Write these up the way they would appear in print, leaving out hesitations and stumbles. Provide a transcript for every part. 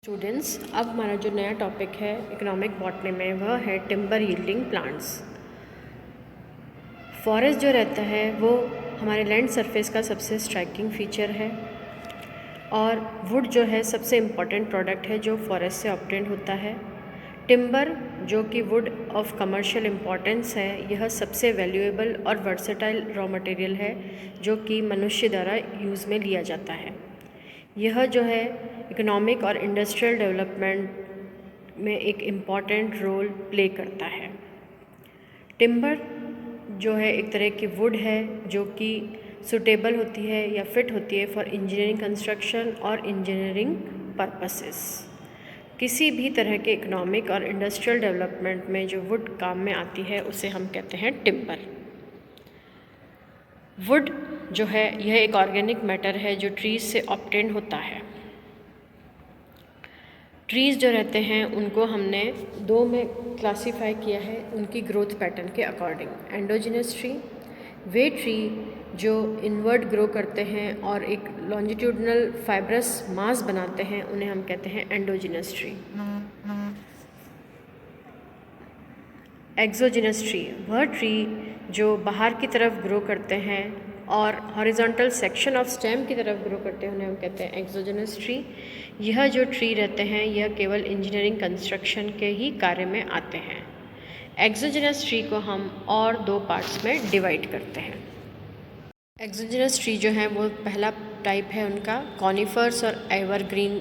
Students, अब हमारा जो नया टॉपिक है इकोनॉमिक बॉटनी में वह है टिम्बर यील्डिंग प्लांट्स। फॉरेस्ट जो रहता है वो हमारे लैंड सरफेस का सबसे स्ट्राइकिंग फीचर है और वुड जो है सबसे इम्पॉर्टेंट प्रोडक्ट है जो फॉरेस्ट से ऑब्टेन होता है। टिम्बर जो कि वुड ऑफ कमर्शियल इम्पॉर्टेंस है, यह सबसे वैल्यूएबल और वर्सेटाइल रॉ मटेरियल है जो कि मनुष्य द्वारा यूज़ में लिया जाता है। यह जो है इकोनॉमिक और इंडस्ट्रियल डेवलपमेंट में एक इम्पॉर्टेंट रोल प्ले करता है। टिम्बर जो है एक तरह की वुड है जो कि सूटेबल होती है या फिट होती है फॉर इंजीनियरिंग कंस्ट्रक्शन और इंजीनियरिंग पर्पसेस। किसी भी तरह के इकोनॉमिक और इंडस्ट्रियल डेवलपमेंट में जो वुड काम में आती है उसे हम कहते हैं टिम्बर। वुड जो है यह एक ऑर्गेनिक मैटर है जो ट्रीज़ से ऑब्टेन होता है। ट्रीज़ जो रहते हैं उनको हमने दो में क्लासीफाई किया है उनकी ग्रोथ पैटर्न के अकॉर्डिंग। एंडोजिनस ट्री, वे ट्री जो इनवर्ड ग्रो करते हैं और एक लॉन्जिट्यूडनल फाइब्रस मास बनाते हैं, उन्हें हम कहते हैं एंडोजिनस ट्री। एक्सोजिनस ट्री, वह ट्री जो बाहर की तरफ ग्रो करते हैं और हॉरिजॉन्टल सेक्शन ऑफ स्टेम की तरफ ग्रो करते हैं, उन्हें हम कहते हैं एक्सोजिनस ट्री। यह जो ट्री रहते हैं यह केवल इंजीनियरिंग कंस्ट्रक्शन के ही कार्य में आते हैं। एक्सोजिनस ट्री को हम और दो पार्ट्स में डिवाइड करते हैं। एक्सोजिनस ट्री जो है वो पहला टाइप है उनका कॉनिफर्स और एवरग्रीन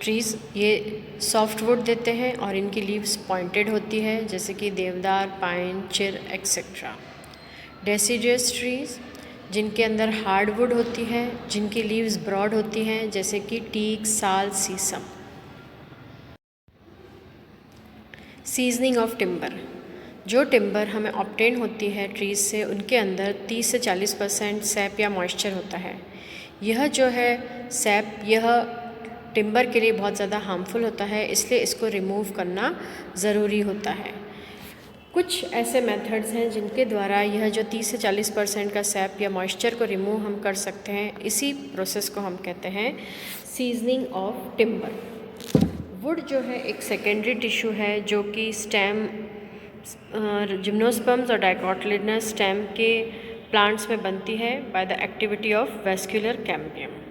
ट्रीज़। ये सॉफ्ट वुड देते हैं और इनकी लीव्स पॉइंटेड होती है जैसे कि देवदार, पाइन, चिर एक्सेट्रा। डेसिडियस ट्रीज़ जिनके अंदर हार्डवुड होती है, जिनकी लीव्स ब्रॉड होती हैं जैसे कि टीक, साल, सीसम। सीजनिंग ऑफ टिम्बर, जो टिम्बर हमें ऑब्टेन होती है ट्रीज़ से, उनके अंदर 30 से 40% सैप या मॉइस्चर होता है। यह जो है सैप यह टिम्बर के लिए बहुत ज़्यादा हार्मफुल होता है, इसलिए इसको रिमूव करना ज़रूरी होता है। कुछ ऐसे मेथड्स हैं जिनके द्वारा यह जो 30 से 40% का सैप या मॉइस्चर को रिमूव हम कर सकते हैं। इसी प्रोसेस को हम कहते हैं सीजनिंग ऑफ टिम्बर। वुड जो है एक सेकेंडरी टिश्यू है जो कि स्टेम, जिम्नोस्पर्म्स और डाइकोटिलिडनस स्टेम के प्लांट्स में बनती है by the activity of vascular cambium.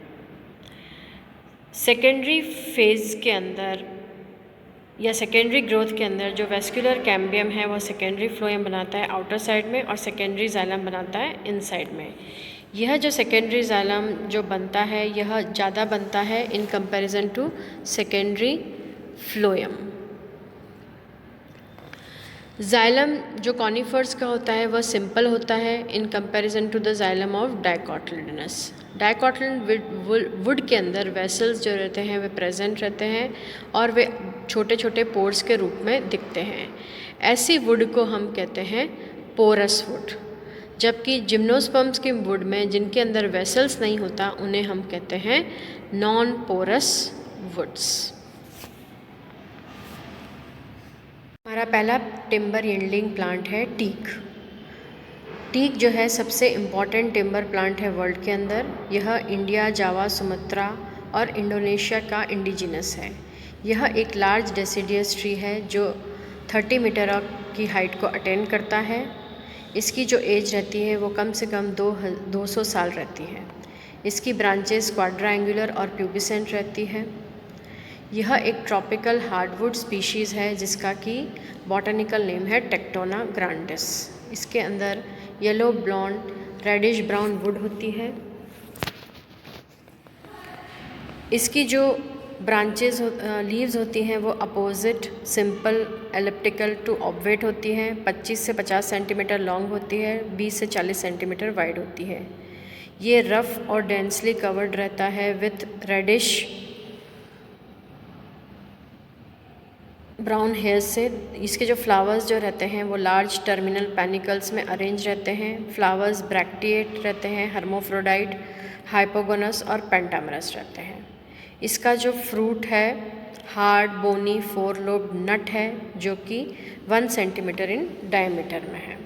Secondary phase के अंदर या सेकेंडरी ग्रोथ के अंदर जो वेस्क्यूलर कैम्बियम है वह सेकेंडरी फ्लोएम बनाता है आउटर साइड में और सेकेंडरी जाइलम बनाता है इनसाइड में। यह जो सेकेंडरी जाइलम जो बनता है यह ज़्यादा बनता है in comparison to secondary phloem. Xylem जो कॉनिफर्स का होता है वह सिंपल होता है in comparison to the xylem of dicotyledons. Dicotyledon wood के अंदर वेसल्स जो रहते हैं वे प्रेजेंट रहते हैं और वे छोटे छोटे पोर्स के रूप में दिखते हैं। ऐसी वुड को हम कहते हैं पोरस वुड, जबकि जिम्नोस्पर्म्स के वुड में जिनके अंदर वेसल्स नहीं होता उन्हें हम कहते हैं नॉन पोरस वुड्स। हमारा पहला टिम्बर यील्डिंग प्लांट है टीक। टीक जो है सबसे इम्पॉर्टेंट टिम्बर प्लांट है वर्ल्ड के अंदर। यह इंडिया, जावा, सुमात्रा और इंडोनेशिया का इंडिजिनस है। यह एक लार्ज डेसिडियस ट्री है जो 30 मीटर की हाइट को अटेन करता है। इसकी जो एज रहती है वो कम से कम 200 साल रहती है। इसकी ब्रांचेस क्वाड्राएंगुलर और प्यूबिसेंट रहती है। यह एक ट्रॉपिकल हार्डवुड स्पीशीज़ है जिसका कि बॉटनिकल नेम है टेक्टोना ग्रांडिस। इसके अंदर yellow, blonde, reddish brown wood होती है। इसकी जो ब्रांचेज लीव्स होती हैं वो opposite, simple, elliptical to obovate होती हैं। 25 से 50 सेंटीमीटर लॉन्ग होती है, 20 से 40 सेंटीमीटर वाइड होती है। ये रफ और डेंसली कवर्ड रहता है विथ रेडिश ब्राउन हेयर्स से। इसके जो फ्लावर्स जो रहते हैं वो लार्ज टर्मिनल पैनिकल्स में अरेंज रहते हैं। फ्लावर्स ब्रैक्टिएट रहते हैं, हर्मोफ्रोडाइट, हाइपोगोनस और पेंटामरस रहते हैं। इसका जो फ्रूट है हार्ड, बोनी, 4 लोब्ड नट है जो कि 1 सेंटीमीटर इन डायमीटर में है।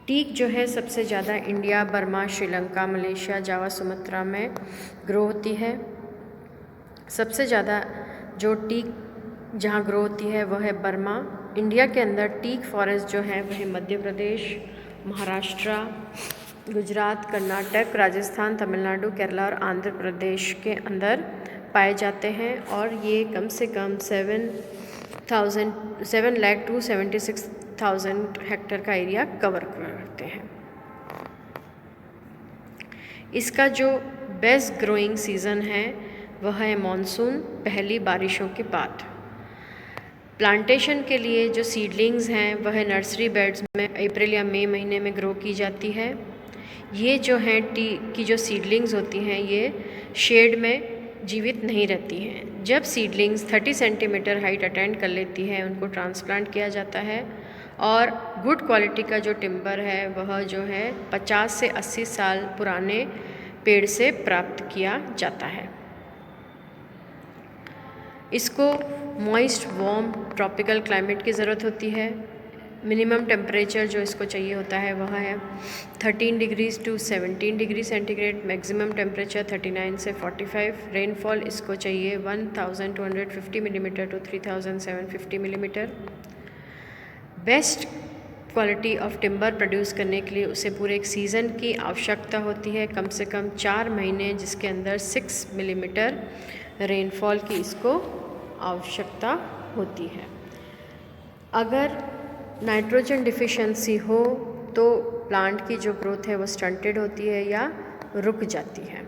टीक जो है सबसे ज़्यादा इंडिया, बर्मा, श्रीलंका, मलेशिया, जावा, सुमात्रा में ग्रो होती है। सबसे ज़्यादा जो टीक जहाँ ग्रो होती है वह है बर्मा। इंडिया के अंदर टीक फॉरेस्ट जो है वह मध्य प्रदेश, महाराष्ट्र, गुजरात, कर्नाटक, राजस्थान, तमिलनाडु, केरला और आंध्र प्रदेश के अंदर पाए जाते हैं और ये कम से कम 7,76,000 हेक्टेयर का एरिया कवर करते हैं। इसका जो बेस्ट ग्रोइंग सीज़न है वह है मानसून, पहली बारिशों के बाद। प्लांटेशन के लिए जो सीडलिंग्स हैं वह नर्सरी बेड्स में अप्रैल या मई महीने में ग्रो की जाती है। ये जो हैं टी की जो सीडलिंग्स होती हैं ये शेड में जीवित नहीं रहती हैं। जब सीडलिंग्स 30 सेंटीमीटर हाइट अटेंड कर लेती है उनको ट्रांसप्लांट किया जाता है और गुड क्वालिटी का जो टिम्बर है वह जो है 50 से 80 साल पुराने पेड़ से प्राप्त किया जाता है। इसको मॉइस्ट वार्म ट्रॉपिकल क्लाइमेट की ज़रूरत होती है। मिनिमम टेम्परेचर जो इसको चाहिए होता है वह है 13 degrees to 17 degree centigrade, maximum temperature 39 से 45। रेनफॉल इसको चाहिए 1250 millimetre to 3750 millimetre. Best quality of timber produce करने के लिए उसे पूरे एक सीज़न की आवश्यकता होती है, कम से कम 4 महीने, जिसके अंदर 6 मिलीमीटर रेनफॉल की इसको आवश्यकता होती है। अगर नाइट्रोजन डिफिशिएंसी हो तो प्लांट की जो ग्रोथ है वो स्टंटेड होती है या रुक जाती है।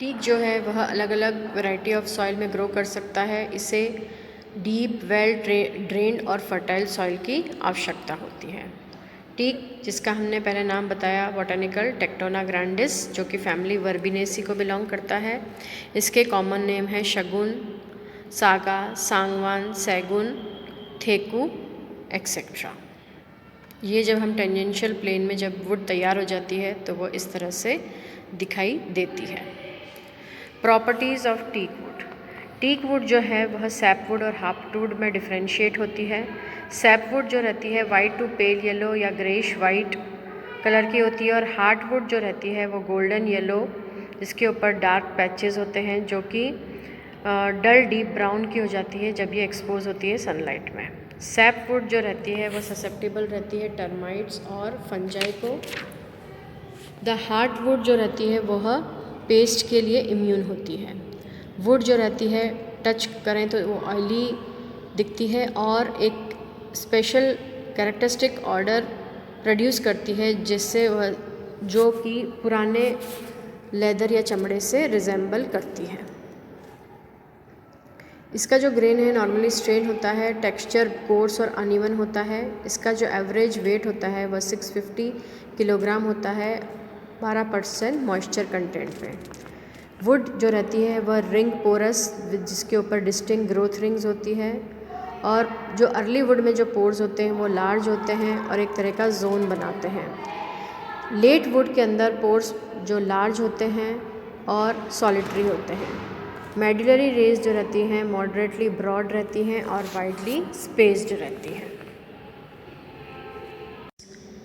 टीक जो है वह अलग अलग वैरायटी ऑफ सॉइल में ग्रो कर सकता है। इसे डीप, वेल ड्रेन्ड और फर्टाइल सॉइल की आवश्यकता होती है। टीक, जिसका हमने पहले नाम बताया बॉटनिकल टेक्टोना ग्रैंडिस, जो कि फैमिली वर्बिनेसी को बिलोंग करता है। इसके कॉमन नेम है शगुन, सागा, सांगवान, सैगुन, थेकू एक्सेट्रा। ये जब हम टेंजेंशियल प्लेन में जब वुड तैयार हो जाती है तो वो इस तरह से दिखाई देती है। Properties of teak wood. Teak wood जो है वह सैपवुड और हार्पवुड में डिफ्रेंशिएट होती है। सैपवुड जो रहती है वाइट टू पेल येलो या ग्रेश वाइट कलर की होती है और हार्डवुड जो रहती है वो गोल्डन येलो, जिसके ऊपर डार्क पैचेस होते हैं, जो कि डल डीप ब्राउन की हो जाती है जब ये एक्सपोज होती है सनलाइट में। सैपवुड जो रहती है वो ससेप्टेबल रहती है टर्माइट्स और फंजाई को। द हार्डवुड जो रहती है वह पेस्ट के लिए इम्यून होती है। वुड जो रहती है टच करें तो वो ऑयली दिखती है और एक स्पेशल कैरेक्टरिस्टिक ऑर्डर प्रोड्यूस करती है, जिससे वह जो कि पुराने लेदर या चमड़े से रिजेंबल करती है। इसका जो ग्रेन है नॉर्मली स्ट्रेन होता है, टेक्सचर कोर्स और अनइवन होता है। इसका जो एवरेज वेट होता है वह 650 किलोग्राम होता है 12% मॉइस्चर कंटेंट पे। वुड जो रहती है वह रिंग पोरस, जिसके ऊपर डिस्टिंक्ट ग्रोथ रिंग्स होती है, और जो अर्ली वुड में जो पोर्स होते हैं वो लार्ज होते हैं और एक तरह का जोन बनाते हैं। लेट वुड के अंदर पोर्स जो लार्ज होते हैं और सॉलिटरी होते हैं। मेडुलरी रेज जो रहती हैं मॉडरेटली ब्रॉड रहती हैं और वाइडली स्पेस्ड रहती हैं।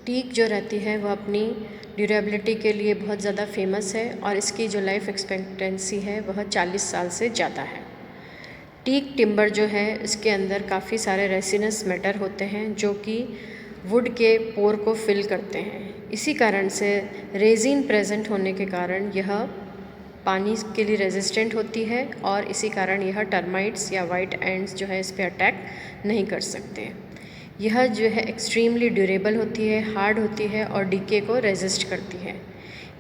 टीक जो रहती है वह अपनी ड्यूरेबिलिटी के लिए बहुत ज़्यादा फेमस है और इसकी जो लाइफ एक्सपेक्टेंसी है वह 40 साल से ज़्यादा है। टीक टिम्बर जो है इसके अंदर काफ़ी सारे रेसिनस मैटर होते हैं जो कि वुड के पोर को फिल करते हैं। इसी कारण से रेजिन प्रेजेंट होने के कारण यह पानी के लिए रेजिस्टेंट होती है और इसी कारण यह टर्माइट्स या वाइट एंड्स जो है इस पर अटैक नहीं कर सकते। यह जो है एक्सट्रीमली ड्यूरेबल होती है, हार्ड होती है और डीके को रेजिस्ट करती है।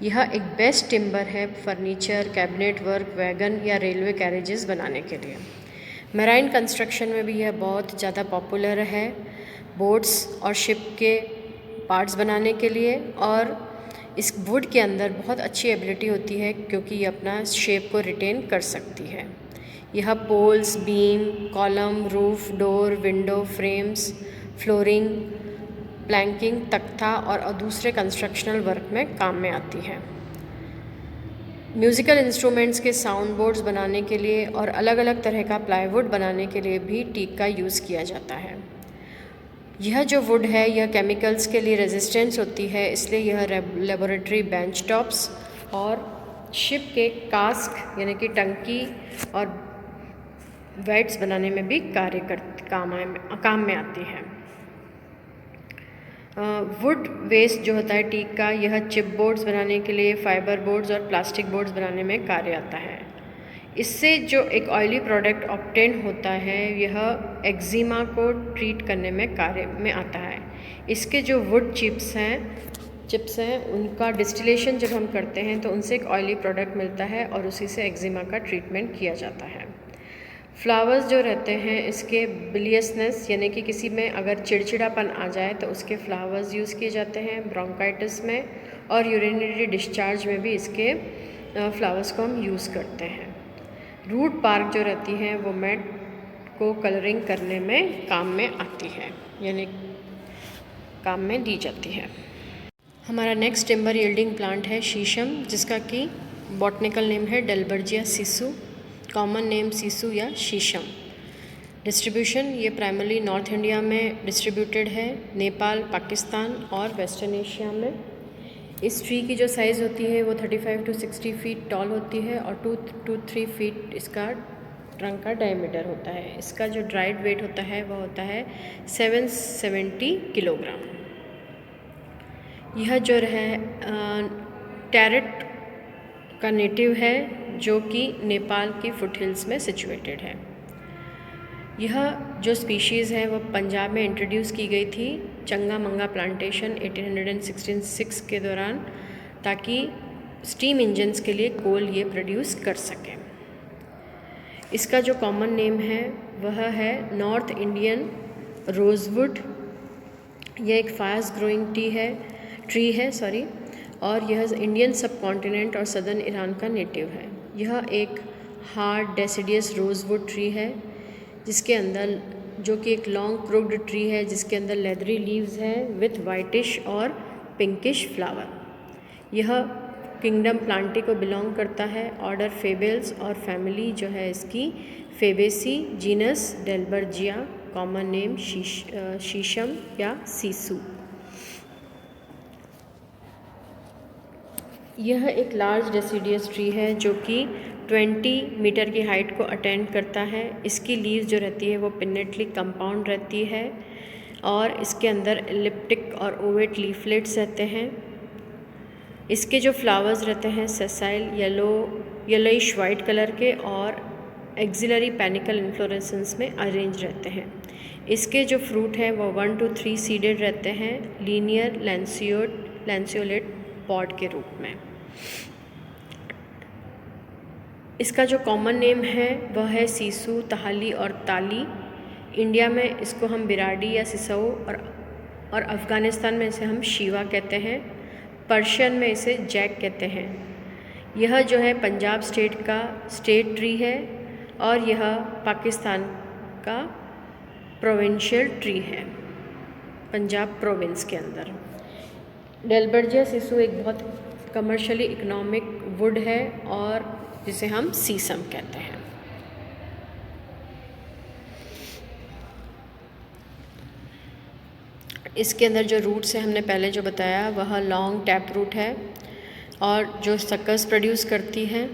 यह एक बेस्ट टिम्बर है फर्नीचर, कैबिनेट वर्क, वैगन या रेलवे कैरेजेस बनाने के लिए। मैराइन कंस्ट्रक्शन में भी यह बहुत ज़्यादा पॉपुलर है, बोट्स और शिप के पार्ट्स बनाने के लिए। और इस वुड के अंदर बहुत अच्छी एबिलिटी होती है क्योंकि ये अपना शेप को रिटेन कर सकती है। यह poles, beam, column, roof, door, window, frames, flooring, planking, तख्ता और दूसरे कंस्ट्रक्शनल वर्क में काम में आती है। म्यूज़िकल इंस्ट्रूमेंट्स के साउंड बोर्ड्स बनाने के लिए और अलग अलग तरह का प्लाईवुड बनाने के लिए भी टीक का यूज़ किया जाता है। यह जो वुड है यह केमिकल्स के लिए रेजिस्टेंस होती है, इसलिए यह लेबोरेटरी बेंच टॉप्स और शिप के कास्क यानी कि टंकी और वेट्स बनाने में भी काम में आती है। वुड वेस्ट जो होता है टीक का, यह चिप बोर्ड्स बनाने के लिए, फाइबर बोर्ड्स और प्लास्टिक बोर्ड्स बनाने में कार्य आता है। इससे जो एक ऑयली प्रोडक्ट ऑब्टेन होता है यह एक्जिमा को ट्रीट करने में कार्य में आता है। इसके जो वुड चिप्स हैं उनका डिस्टिलेशन जब हम करते हैं तो उनसे एक ऑयली प्रोडक्ट मिलता है और उसी से एक्जिमा का ट्रीटमेंट किया जाता है। फ्लावर्स जो रहते हैं इसके बिलियसनेस यानी कि किसी में अगर चिड़चिड़ापन आ जाए तो उसके फ्लावर्स यूज़ किए जाते हैं। ब्रोंकाइटिस में और यूरिनरी डिस्चार्ज में भी इसके फ्लावर्स को हम यूज़ करते हैं। रूट पार्क जो रहती हैं वो मैट को कलरिंग करने में काम में आती है, यानी काम में दी जाती है। हमारा नेक्स्ट टिम्बर यील्डिंग प्लांट है शीशम, जिसका कि बॉटनिकल नेम है डेल्बर्जिया सिसु, कॉमन नेम सिसु या शीशम। डिस्ट्रीब्यूशन ये प्राइमरली नॉर्थ इंडिया में डिस्ट्रीब्यूटेड है, नेपाल, पाकिस्तान और वेस्टर्न एशिया में। इस ट्री की जो साइज़ होती है वो 35 to 60 फीट टॉल होती है और 2 to 3 फीट इसका ट्रंक का डायमीटर होता है। इसका जो ड्राइड वेट होता है वह होता है 770 किलोग्राम। यह जो है टैरेट का नेटिव है जो कि नेपाल की फुट हिल्स में सिचुएटेड है। यह जो स्पीशीज़ है वह पंजाब में इंट्रोड्यूस की गई थी चंगा मंगा प्लांटेशन 1866 के दौरान, ताकि स्टीम इंजन्स के लिए कोल ये प्रोड्यूस कर सकें। इसका जो कॉमन नेम है वह है नॉर्थ इंडियन रोजवुड। यह एक फास्ट ग्रोइंग ट्री है और यह इंडियन सब कॉन्टिनेंट और सदर्न ईरान का नेटिव है। यह एक हार्ड डेसिडियस रोजवुड ट्री है जिसके अंदर जो कि एक लॉन्ग क्रूक्ड ट्री है जिसके अंदर लेदरी लीव्स हैं विथ वाइटिश और पिंकिश फ्लावर। यह किंगडम प्लांटी को बिलोंग करता है, ऑर्डर फेबेल्स और फैमिली जो है इसकी फेबेसी, जीनस डेल्बर्जिया, कॉमन नेम शीशम या सीसू। यह एक लार्ज डेसिडियस ट्री है जो कि 20 मीटर की हाइट को अटेंड करता है। इसकी लीव्स जो रहती है वो पिन्नेटली कंपाउंड रहती है और इसके अंदर एलिप्टिक और ओवेट लीफलेट्स रहते हैं। इसके जो फ्लावर्स रहते हैं सेसाइल येलोइश वाइट कलर के और एक्सिलरी पैनिकल इन्फ्लोरेसेंस में अरेंज रहते हैं। इसके जो फ्रूट है वो 1 to 3 सीडेड रहते हैं, लीनियर लैंसियोलेट पॉड के रूप में। इसका जो कॉमन नेम है वह है सीसू, तहाली और ताली। इंडिया में इसको हम बिराडी या सिसऊ और अफ़गानिस्तान में इसे हम शीवा कहते हैं। पर्शियन में इसे जैक कहते हैं। यह जो है पंजाब स्टेट का स्टेट ट्री है और यह पाकिस्तान का प्रोविंशियल ट्री है, पंजाब प्रोविंस के अंदर। डेल्बर्जिया सिसु एक बहुत कमर्शियली इकोनॉमिक वुड है और जिसे हम सीसम कहते हैं। इसके अंदर जो रूट्स है हमने पहले जो बताया वह लॉन्ग टैप रूट है और जो सकस प्रोड्यूस करती है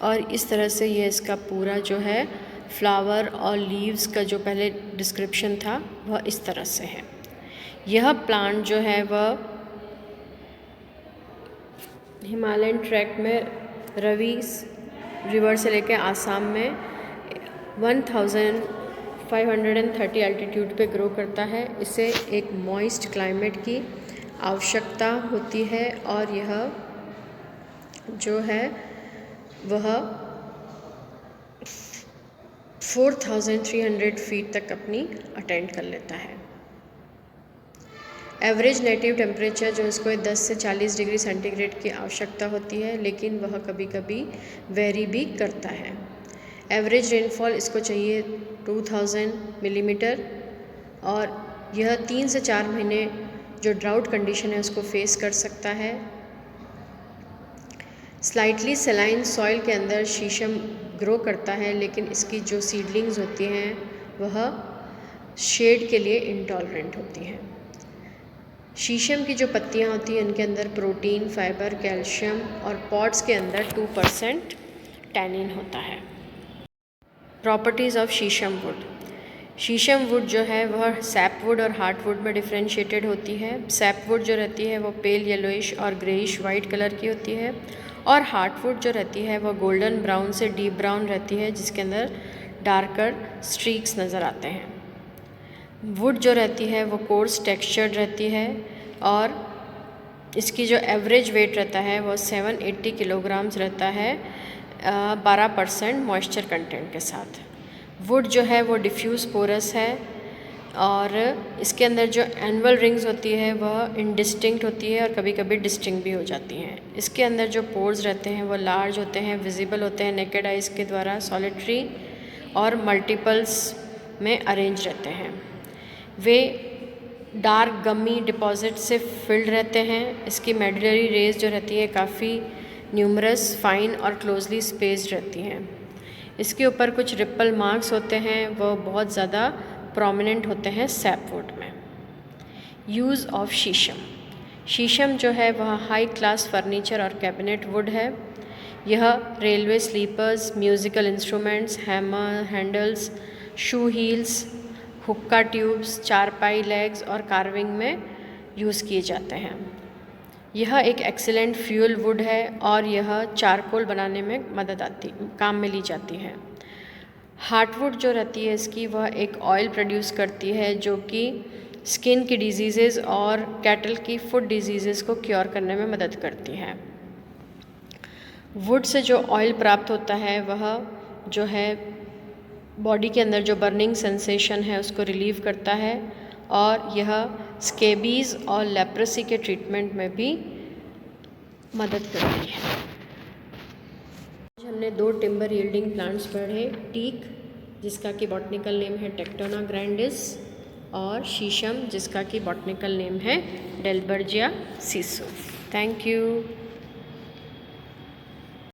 और इस तरह से ये इसका पूरा जो है फ्लावर और लीव्स का जो पहले डिस्क्रिप्शन था वह इस तरह से है। यह प्लांट जो है वह हिमालयन ट्रैक में रवि रिवर से लेकर आसाम में 1530 एल्टीट्यूड पे ग्रो करता है। इसे एक मॉइस्ट क्लाइमेट की आवश्यकता होती है और यह जो है वह 4300 फीट तक अपनी अटेंड कर लेता है। एवरेज नेटिव टेम्परेचर जो इसको 10 से 40 डिग्री सेंटीग्रेड की आवश्यकता होती है, लेकिन वह कभी कभी वेरी भी करता है। एवरेज रेनफॉल इसको चाहिए 2000 मिलीमीटर और यह 3 से 4 महीने जो ड्राउट कंडीशन है उसको फेस कर सकता है। स्लाइटली सेलाइन सॉइल के अंदर शीशम ग्रो करता है, लेकिन इसकी जो सीडलिंग्स होती हैं वह शेड के लिए इंटॉलरेंट होती हैं। शीशम की जो पत्तियाँ होती हैं उनके अंदर प्रोटीन, फाइबर, कैल्शियम और पॉड्स के अंदर 2% टैनिन होता है। प्रॉपर्टीज़ ऑफ शीशम वुड। शीशम वुड जो है वह सैप वुड और हार्ट वुड में डिफ्रेंशिएटेड होती है। सैप वुड जो रहती है वो पेल येलोइश और ग्रेइश वाइट कलर की होती है, और हार्ट वुड जो रहती है वह गोल्डन ब्राउन से डीप ब्राउन रहती है, जिसके अंदर डार्कर स्ट्रीक्स नज़र आते हैं। वुड जो रहती है वो कोर्स टेक्सचर्ड रहती है, और इसकी जो एवरेज वेट रहता है वो 780 किलोग्राम्स रहता है 12% मॉइस्चर कंटेंट के साथ। वुड जो है वो डिफ्यूज़ पोरस है, और इसके अंदर जो एनुअल रिंग्स होती है वह इनडिस्टिंक्ट होती है और कभी कभी डिस्टिंक्ट भी हो जाती हैं। इसके अंदर जो पोर्स रहते हैं वो लार्ज होते हैं, विजिबल होते हैं नेकेड आइज़ के द्वारा, सॉलिटरी और मल्टीपल्स में अरेंज रहते हैं। वे डार्क गमी डिपॉजिट से फिल्ड रहते हैं। इसकी मेडुलरी रेज जो रहती है काफ़ी न्यूमरस, फाइन और क्लोजली स्पेस्ड रहती हैं। इसके ऊपर कुछ रिपल मार्क्स होते हैं, वो बहुत ज़्यादा प्रोमिनेंट होते हैं सैपवुड में। यूज़ ऑफ शीशम। शीशम जो है वह हाई क्लास फर्नीचर और कैबिनेट वुड है। यह railway sleepers, musical instruments, hammer handles, shoe heels, हुक्का ट्यूब्स, चारपाई लेग्स और कार्विंग में यूज़ किए जाते हैं। यह एक एक्सीलेंट फ्यूल वुड है और यह चारकोल बनाने में काम में ली जाती है। हार्टवुड जो रहती है इसकी वह एक ऑयल प्रोड्यूस करती है जो कि स्किन की डिजीज़ेज़ और कैटल की फूड डिजीज़ेज़ को क्योर करने में मदद करती है। वुड से जो ऑयल प्राप्त होता है वह जो है बॉडी के अंदर जो बर्निंग सेंसेशन है उसको रिलीव करता है, और यह स्केबीज़ और लेप्रेसी के ट्रीटमेंट में भी मदद करती है। आज हमने 2 टिम्बर यील्डिंग प्लांट्स पढ़े, टीक जिसका कि बॉटनिकल नेम है टेक्टोना ग्रैंडिस, और शीशम जिसका कि बॉटनिकल नेम है डेल्बर्जिया सिसु। Thank you.